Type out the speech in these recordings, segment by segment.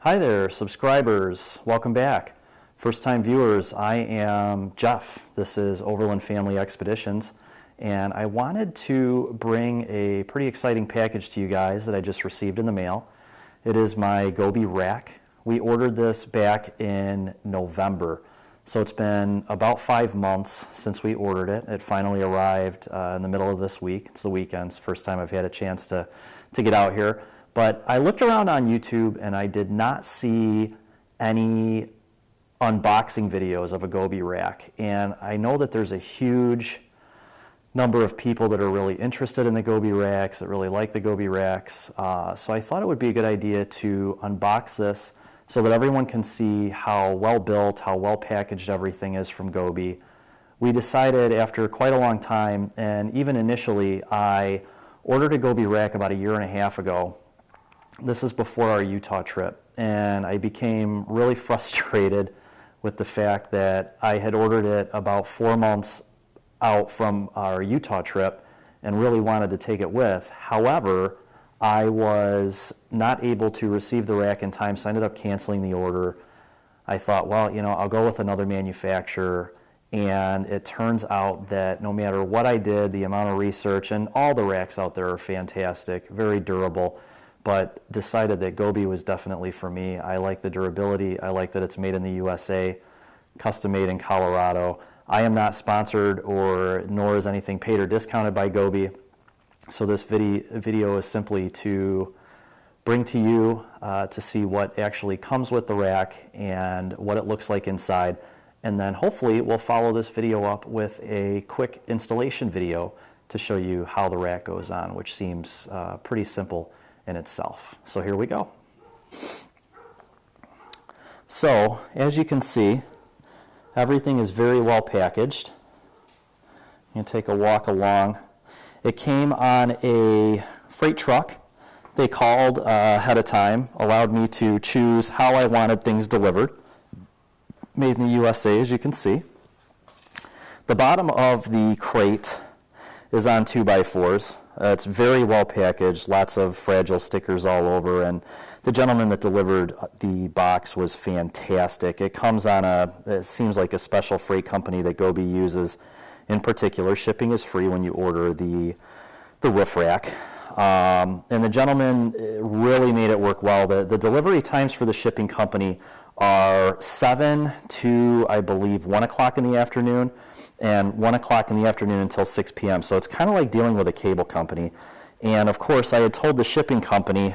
Hi there, subscribers. Welcome back. First-time viewers, I am Jeff. This is Overland Family Expeditions, and I wanted to bring a pretty exciting package to you guys that I just received in the mail. It is my Gobi rack. We ordered this back in November, so it's been about 5 months since we ordered it. It finally arrived in the middle of this week. It's the weekend. It's the first time I've had a chance to get out here. But I looked around on YouTube and I did not see any unboxing videos of a Gobi rack. And I know that there's a huge number of people that are really interested in the Gobi racks, that really like the Gobi racks. So I thought it would be a good idea to unbox this so that everyone can see how well built, how well packaged everything is from Gobi. We decided after quite a long time, and even initially, I ordered a Gobi rack about 1.5 years ago. This is before our Utah trip, and I became really frustrated with the fact that I had ordered it about 4 months out from our Utah trip and really wanted to take it with. However, I was not able to receive the rack in time, so I ended up canceling the order. I thought, well, I'll go with another manufacturer, and it turns out that no matter what I did, the amount of research, and all the racks out there are fantastic, very durable, but decided that Gobi was definitely for me. I like the durability. I like that it's made in the USA, custom made in Colorado. I am not sponsored nor is anything paid or discounted by Gobi. So this video is simply to bring to you to see what actually comes with the rack and what it looks like inside. And then hopefully we'll follow this video up with a quick installation video to show you how the rack goes on, which seems pretty simple in itself. So here we go. So as you can see, everything is very well packaged. You can take a walk along. It came on a freight truck. They called ahead of time, allowed me to choose how I wanted things delivered. Made in the USA, as you can see. The bottom of the crate is on 2x4s. It's very well packaged, lots of fragile stickers all over, and the gentleman that delivered the box was fantastic. It comes on it seems like a special freight company that Gobi uses in particular. Shipping is free when you order the roof rack. And the gentleman really made it work well. The delivery times for the shipping company are 7 to, I believe, 1 o'clock in the afternoon, and 1 o'clock in the afternoon until 6 p.m. So it's kind of like dealing with a cable company. And of course, I had told the shipping company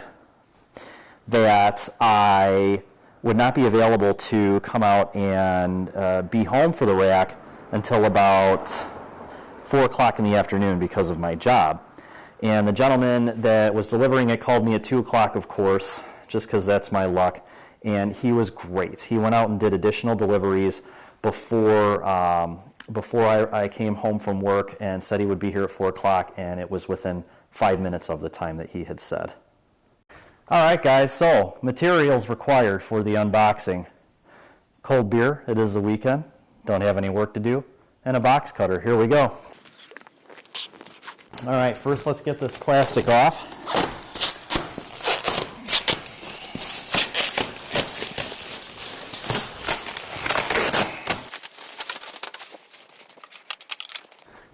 that I would not be available to come out and be home for the rack until about 4 o'clock in the afternoon because of my job. And the gentleman that was delivering it called me at 2 o'clock, of course, just because that's my luck. And he was great. He went out and did additional deliveries before I came home from work, and said he would be here at 4 o'clock, and it was within 5 minutes of the time that he had said. All right, guys, so materials required for the unboxing. Cold beer, it is the weekend, don't have any work to do, and a box cutter. Here we go. All right, first let's get this plastic off.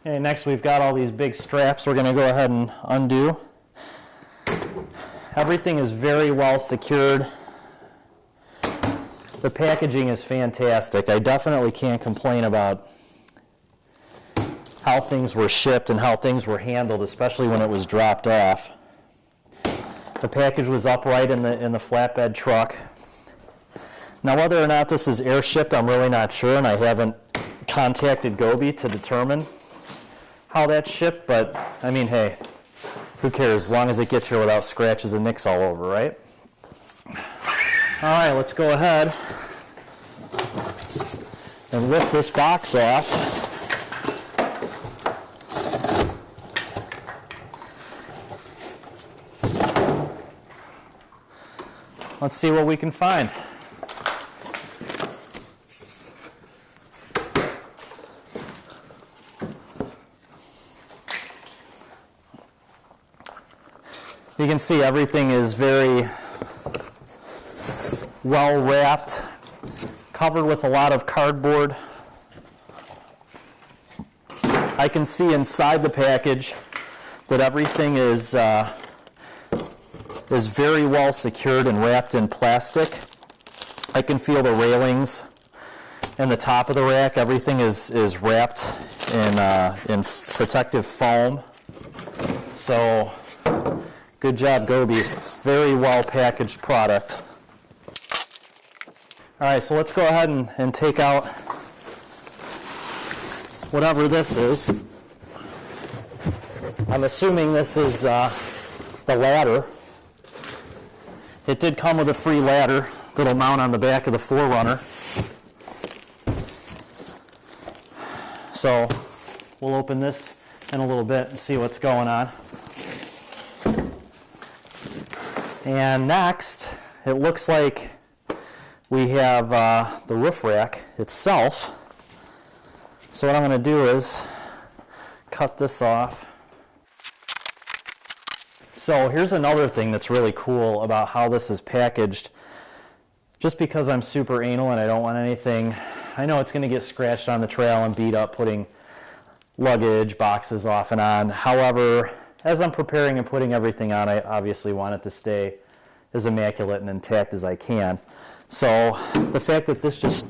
Okay, next we've got all these big straps we're going to go ahead and undo. Everything is very well secured. The packaging is fantastic. I definitely can't complain about how things were shipped and how things were handled, especially when it was dropped off. The package was upright in the flatbed truck. Now, whether or not this is air shipped, I'm really not sure, and I haven't contacted Gobi to determine how that's shipped, but I mean, hey, who cares, as long as it gets here without scratches and nicks all over, right? All right, let's go ahead and lift this box off. Let's see what we can find. You can see everything is very well wrapped, covered with a lot of cardboard. I can see inside the package that everything is very well secured and wrapped in plastic. I can feel the railings and the top of the rack. Everything is wrapped in protective foam. So good job, Gobi. Very well packaged product. All right, so let's go ahead and take out whatever this is. I'm assuming this is the ladder. It did come with a free ladder that'll mount on the back of the 4Runner. So we'll open this in a little bit and see what's going on. And next, it looks like we have the roof rack itself. So what I'm going to do is cut this off. So here's another thing that's really cool about how this is packaged. Just because I'm super anal and I don't want anything, I know it's going to get scratched on the trail and beat up putting luggage, boxes off and on. However, as I'm preparing and putting everything on, I obviously want it to stay as immaculate and intact as I can. So the fact that this just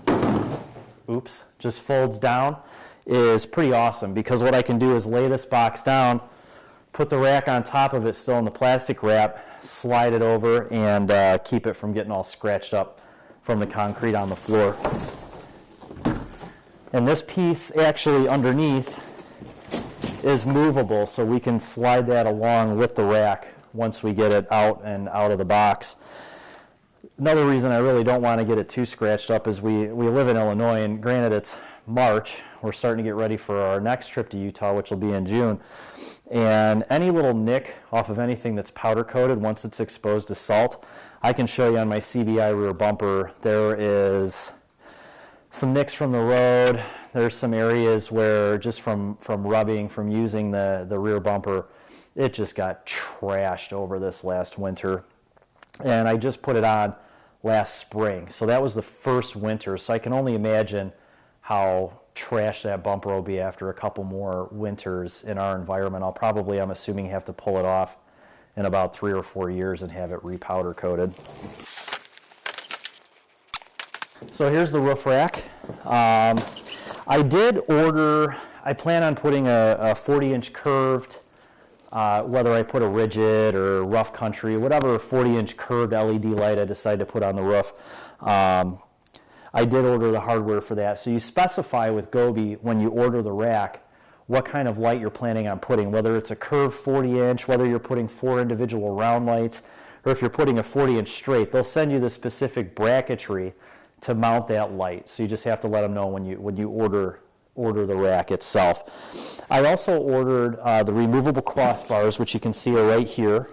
folds down is pretty awesome, because what I can do is lay this box down, put the rack on top of it still in the plastic wrap, slide it over, and keep it from getting all scratched up from the concrete on the floor. And this piece actually underneath is movable, so we can slide that along with the rack once we get it out and out of the box. Another reason I really don't want to get it too scratched up is we live in Illinois, and granted it's March, we're starting to get ready for our next trip to Utah, which will be in June. And any little nick off of anything that's powder coated, once it's exposed to salt, I can show you on my CBI rear bumper, there is some nicks from the road. There's some areas where just from rubbing, from using the rear bumper, it just got trashed over this last winter. And I just put it on last spring. So that was the first winter. So I can only imagine how trash that bumper will be after a couple more winters in our environment. I'll probably, I'm assuming, have to pull it off in about 3 or 4 years and have it repowder coated. So here's the roof rack. I did order, I plan on putting a 40-inch curved, whether I put a rigid or rough country, whatever 40-inch curved LED light I decide to put on the roof. I did order the hardware for that. So you specify with Gobi when you order the rack what kind of light you're planning on putting, whether it's a curved 40-inch, whether you're putting 4 individual round lights, or if you're putting a 40-inch straight. They'll send you the specific bracketry to mount that light. So you just have to let them know when you order the rack itself. I also ordered the removable crossbars, which you can see are right here.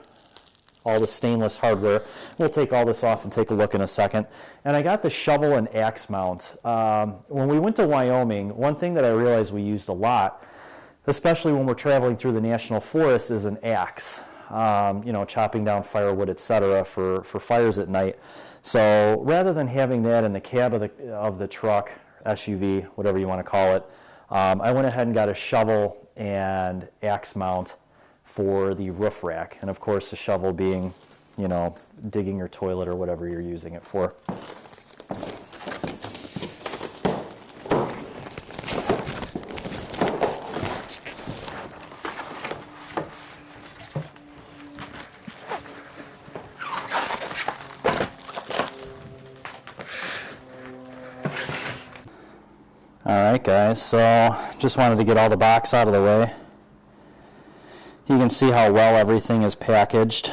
All the stainless hardware. We'll take all this off and take a look in a second. And I got the shovel and axe mount. When we went to Wyoming, one thing that I realized we used a lot, especially when we're traveling through the national forest, is an axe. Chopping down firewood, etc., for fires at night. So rather than having that in the cab of the truck, SUV, whatever you want to call it, I went ahead and got a shovel and axe mount for the roof rack. And of course the shovel being, digging your toilet or whatever you're using it for. Alright guys, so just wanted to get all the box out of the way. You can see how well everything is packaged,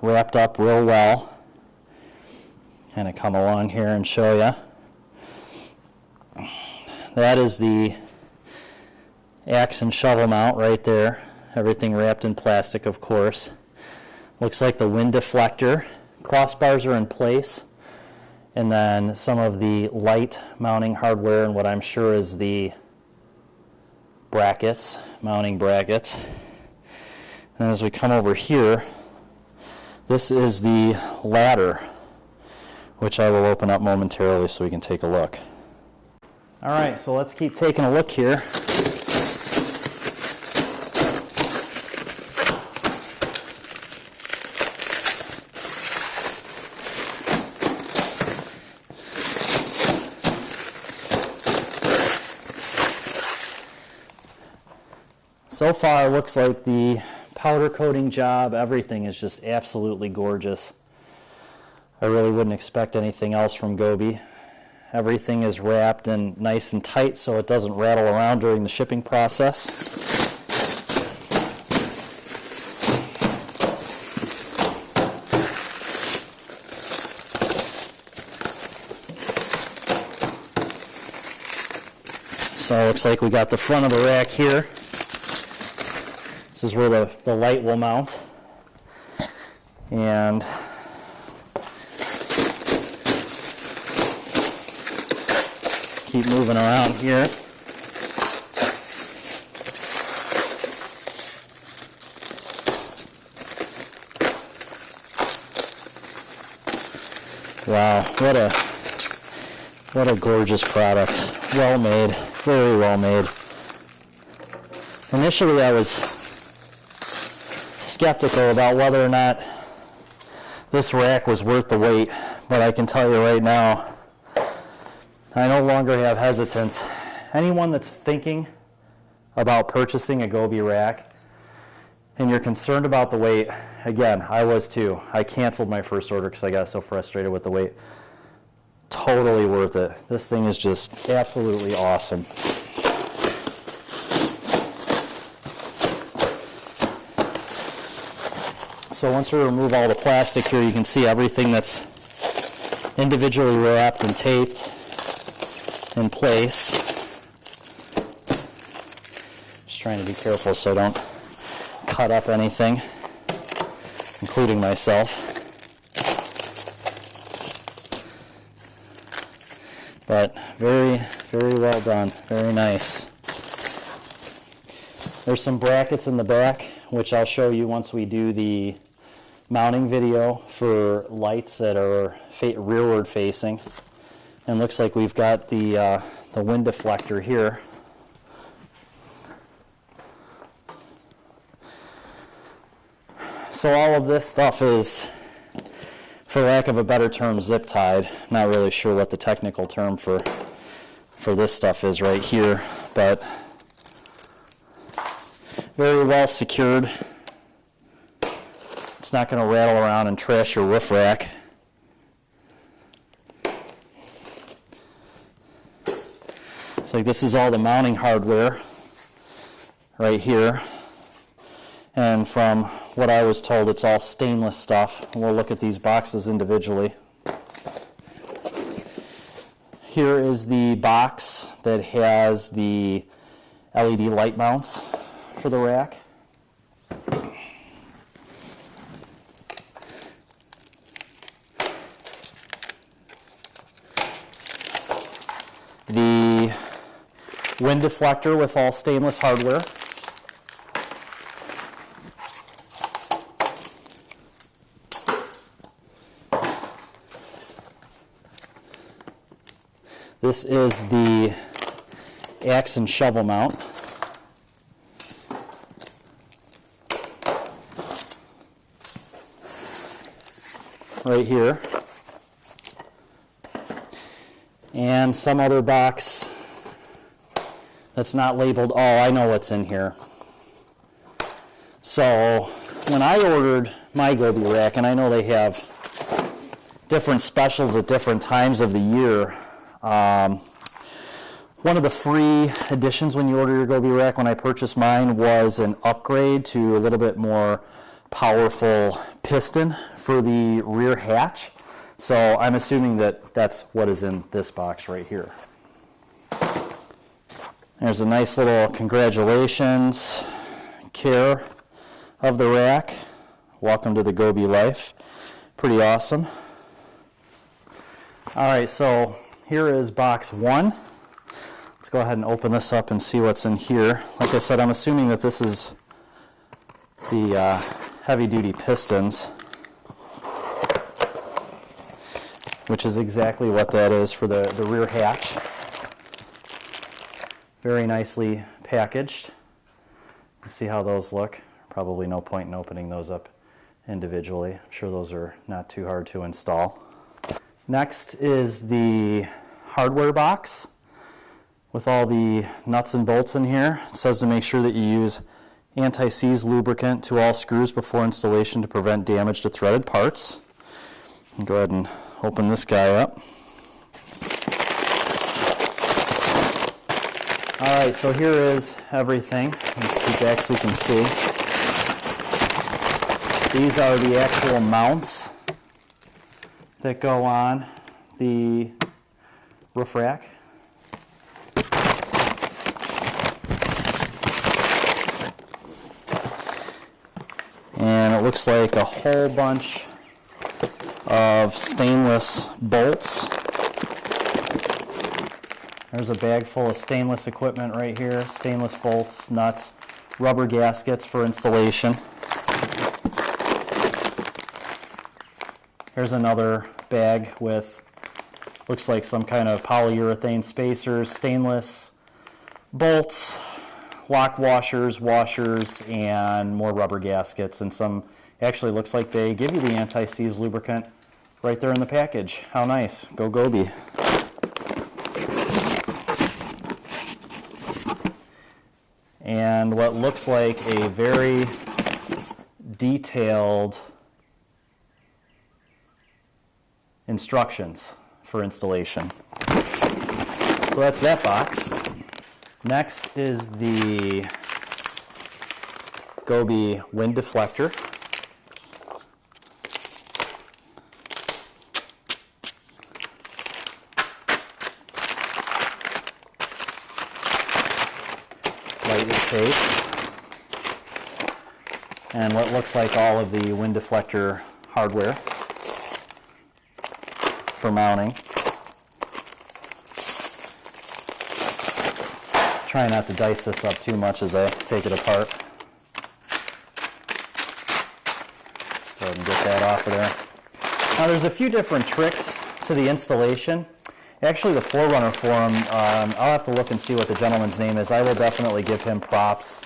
wrapped up real well. Kind of come along here and show you. That is the axe and shovel mount right there. Everything wrapped in plastic, of course. Looks like the wind deflector. Crossbars are in place. And then some of the light mounting hardware and what I'm sure is the brackets, mounting brackets. And as we come over here, This is the ladder, which I will open up momentarily so we can take a look. All right, so let's keep taking a look here. So far, it looks like the powder coating job, everything is just absolutely gorgeous. I really wouldn't expect anything else from Gobi. Everything is wrapped and nice and tight so it doesn't rattle around during the shipping process. So it looks like we got the front of the rack here. This is where the light will mount. And keep moving around here. Wow, what a gorgeous product. Well made, very well made. Initially I was skeptical about whether or not this rack was worth the wait, but I can tell you right now, I no longer have hesitance. Anyone that's thinking about purchasing a Gobi rack and you're concerned about the weight, again, I was too. I canceled my first order because I got so frustrated with the weight. Totally worth it. This thing is just absolutely awesome. So once we remove all the plastic here, you can see everything that's individually wrapped and taped in place. Just trying to be careful so I don't cut up anything, including myself. But very, very well done. Very nice. There's some brackets in the back, which I'll show you once we do the mounting video for lights that are rearward facing. And looks like we've got the wind deflector here. So all of this stuff is, for lack of a better term, zip tied. Not really sure what the technical term for this stuff is right here, but very well secured. It's not going to rattle around and trash your roof rack. So this is all the mounting hardware right here. And from what I was told, it's all stainless stuff. We'll look at these boxes individually. Here is the box that has the LED light mounts for the rack. The wind deflector with all stainless hardware. This is the axe and shovel mount. Right here. And some other box that's not labeled. Oh, I know what's in here. So when I ordered my Gobi rack, and I know they have different specials at different times of the year, one of the free additions when you order your Gobi rack when I purchased mine was an upgrade to a little bit more powerful piston for the rear hatch. So I'm assuming that that's what is in this box right here. There's a nice little congratulations care of the rack. Welcome to the Gobi life. Pretty awesome. All right, so here is box one. Let's go ahead and open this up and see what's in here. Like I said, I'm assuming that this is the heavy-duty pistons. which is exactly what that is for the rear hatch. Very nicely packaged. See how those look? Probably no point in opening those up individually. I'm sure those are not too hard to install. Next is the hardware box with all the nuts and bolts in here. It says to make sure that you use anti-seize lubricant to all screws before installation to prevent damage to threaded parts. I'll go ahead and open this guy up. Alright, so here is everything. Let's scoot back so you can see. These are the actual mounts that go on the roof rack. And it looks like a whole bunch of stainless bolts. There's a bag full of stainless equipment right here. Stainless bolts, nuts, rubber gaskets for installation. Here's another bag with, looks like some kind of polyurethane spacers, stainless bolts, lock washers, and more rubber gaskets, and some, actually looks like they give you the anti-seize lubricant right there in the package. How nice. Go Gobi. And what looks like a very detailed instructions for installation. So that's that box. Next is the Gobi wind deflector. Lightly tapes. And what looks like all of the wind deflector hardware for mounting. Try not to dice this up too much as I take it apart. Go ahead and get that off of there. Now there's a few different tricks to the installation. Actually the Forerunner forum, I'll have to look and see what the gentleman's name is. I will definitely give him props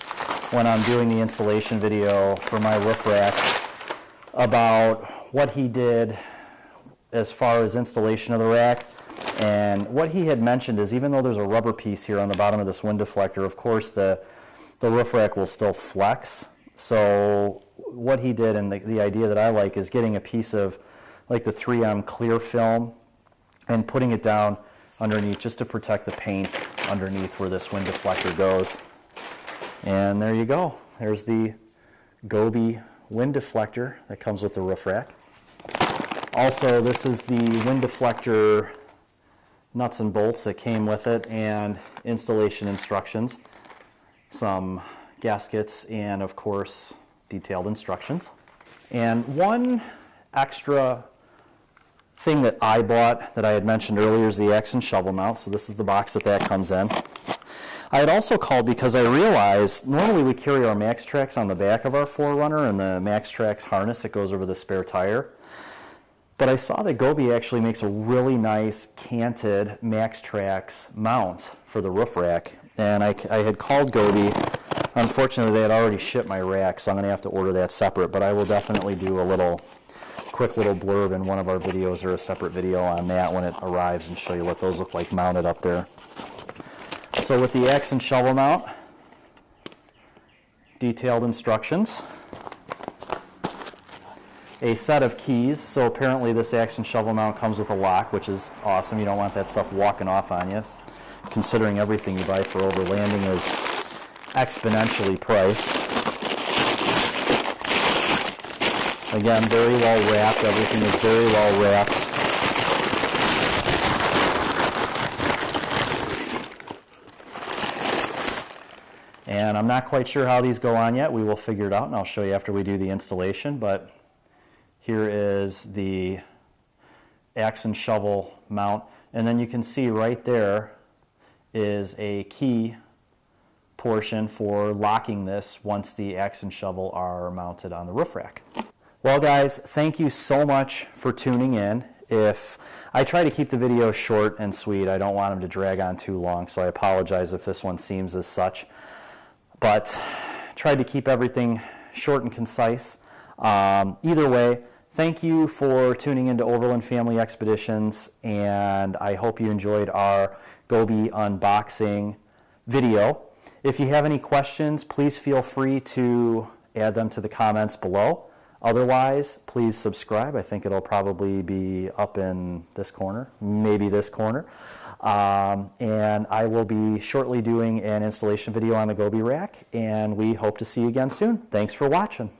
when I'm doing the installation video for my roof rack about what he did as far as installation of the rack. And what he had mentioned is even though there's a rubber piece here on the bottom of this wind deflector, of course the roof rack will still flex. So what he did, and the idea that I like, is getting a piece of like the 3M clear film and putting it down underneath just to protect the paint underneath where this wind deflector goes. And there you go. There's the Gobi wind deflector that comes with the roof rack. Also, this is the wind deflector nuts and bolts that came with it and installation instructions, some gaskets, and of course detailed instructions. And one extra thing that I bought that I had mentioned earlier is the axe and shovel mount. So this is the box that comes in. I had also called because I realized normally we carry our MaxTrax on the back of our Forerunner and the MaxTrax harness that goes over the spare tire. But I saw that Gobi actually makes a really nice canted MaxTrax mount for the roof rack. And I had called Gobi. Unfortunately, they had already shipped my rack, so I'm going to have to order that separate. But I will definitely do a quick little blurb in one of our videos or a separate video on that when it arrives and show you what those look like mounted up there. So with the axe and shovel mount, detailed instructions. A set of keys. So apparently this axe and shovel mount comes with a lock, which is awesome. You don't want that stuff walking off on you, considering everything you buy for overlanding is exponentially priced. Again, very well wrapped. Everything is very well wrapped. And I'm not quite sure how these go on yet. We will figure it out, and I'll show you after we do the installation. But here is the axe and shovel mount. And then you can see right there is a key portion for locking this once the axe and shovel are mounted on the roof rack. Well guys, thank you so much for tuning in. If I try to keep the video short and sweet, I don't want them to drag on too long, so I apologize if this one seems as such. But tried to keep everything short and concise. Either way, thank you for tuning into Overland Family Expeditions, and I hope you enjoyed our Gobi unboxing video. If you have any questions, please feel free to add them to the comments below. Otherwise, please subscribe. I think it'll probably be up in this corner, maybe this corner. And I will be shortly doing an installation video on the Gobi rack, and we hope to see you again soon. Thanks for watching.